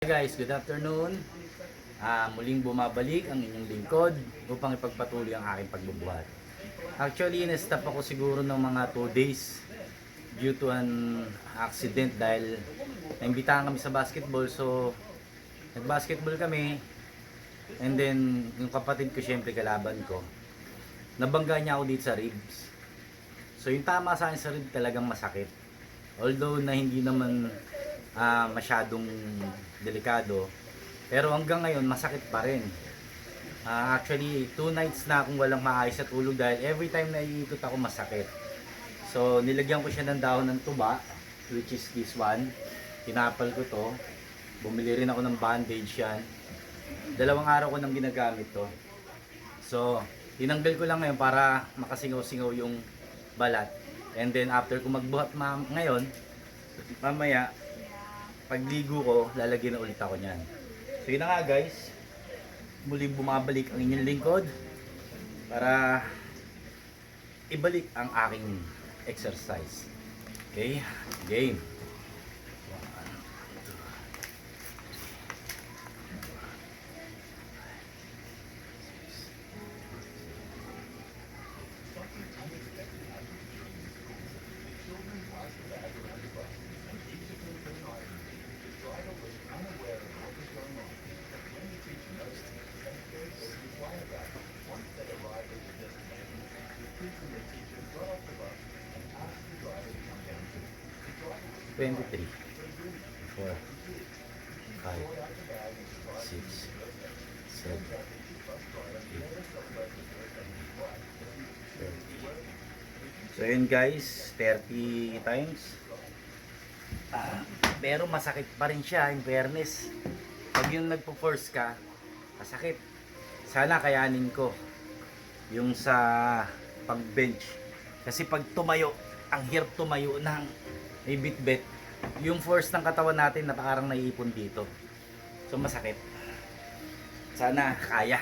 Hi guys, good afternoon. Muling bumabalik ang inyong lingkod upang ipagpatuloy ang aking pagbubuhat. Actually, na-stop ako siguro ng mga 2 days due to an accident dahil naimbitahan kami sa basketball. So, nag-basketball kami and then yung kapatid ko, syempre kalaban ko, nabangga niya ako dito sa ribs. So, yung tama sa akin sa rib talagang masakit. Although na hindi naman masyadong delikado, pero hanggang ngayon masakit pa rin. Actually 2 nights na akong walang maayos sa tulog dahil every time na iikot ako masakit. So nilagyan ko siya ng dahon ng tuba, which is this one. Tinapal ko to, bumili rin ako ng bandage yan. 2 araw ko nang ginagamit to. So tinanggal ko lang ngayon para makasingaw-singaw yung balat. And then after ko magbuhat ngayon, mamaya pagligo ko, lalagyan na ulit ako niyan. So yun na nga guys, muli bumabalik ang inyong lingkod para ibalik ang aking exercise. Okay, game. 23, 4, 5, 6, 7, 8, 30. So yun guys, 30 times. Pero masakit pa rin siya, in fairness. Pag yung nagpo-force ka, masakit. Sana kayanin ko yung sa pag-bench. Kasi pag tumayo, ang hirap tumayo ng may bit-bit. Yung force ng katawan natin na parang naiipon dito. So masakit. Sana kaya.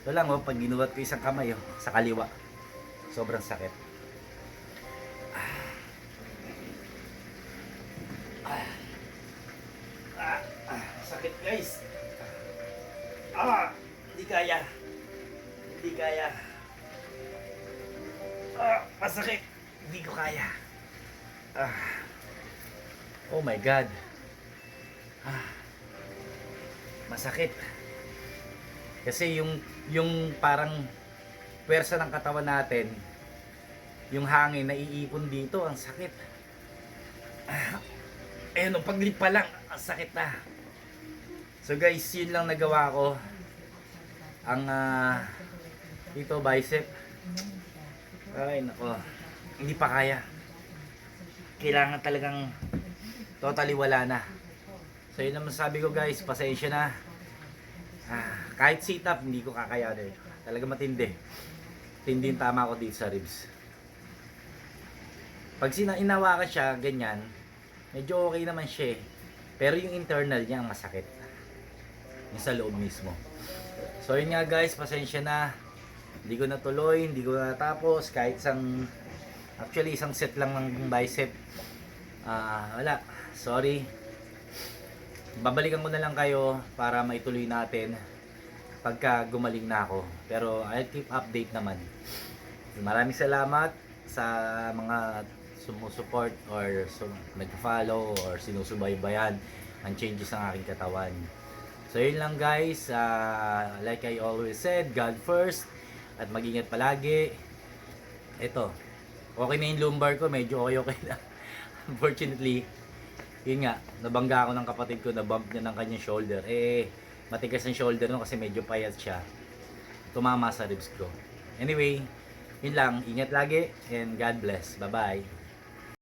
Ito lang pag ginuwat ko isang kamay sa kaliwa. Sobrang sakit. Sakit guys. Hindi kaya. Hindi kaya. Masakit. Hindi ko kaya. Oh my God. Masakit. Kasi yung parang pwersa ng katawan natin, yung hangin na iipon dito, ang sakit. Ayun, paglip pa lang, ang sakit na. So guys, yun lang nagawa ko. Ang dito bicep. Ay nako, hindi pa kaya. Kailangan talagang totally wala na. So yun naman sabi ko guys, pasensya na. Kahit sit up, hindi ko kakayanin. Talaga matindi. Tindi yung tama ko dito sa ribs. Pag inawakan siya, ganyan, medyo okay naman siya eh. Pero yung internal niya ang masakit. Yung sa loob mismo. So yun nga guys, pasensya na. Hindi ko natuloy, hindi ko natapos. Kahit actually isang set lang ng bicep. Wala, sorry. Babalikan ko na lang kayo para maituloy natin pagka gumaling na ako. Pero I'll keep update naman. Maraming salamat sa mga sumusuport or nag-follow or sinusubaybayan ang changes ng aking katawan. So yun lang guys, like I always said, God first at mag-ingat palagi. Ito, okay na yung lumbar ko, medyo okay na. Unfortunately, yun nga, nabangga ako ng kapatid ko, na-bump niya ng kanyang shoulder. Matigas ang shoulder no kasi medyo payat siya. Tumama sa ribs ko. Anyway, yun lang, ingat lagi and God bless. Bye-bye.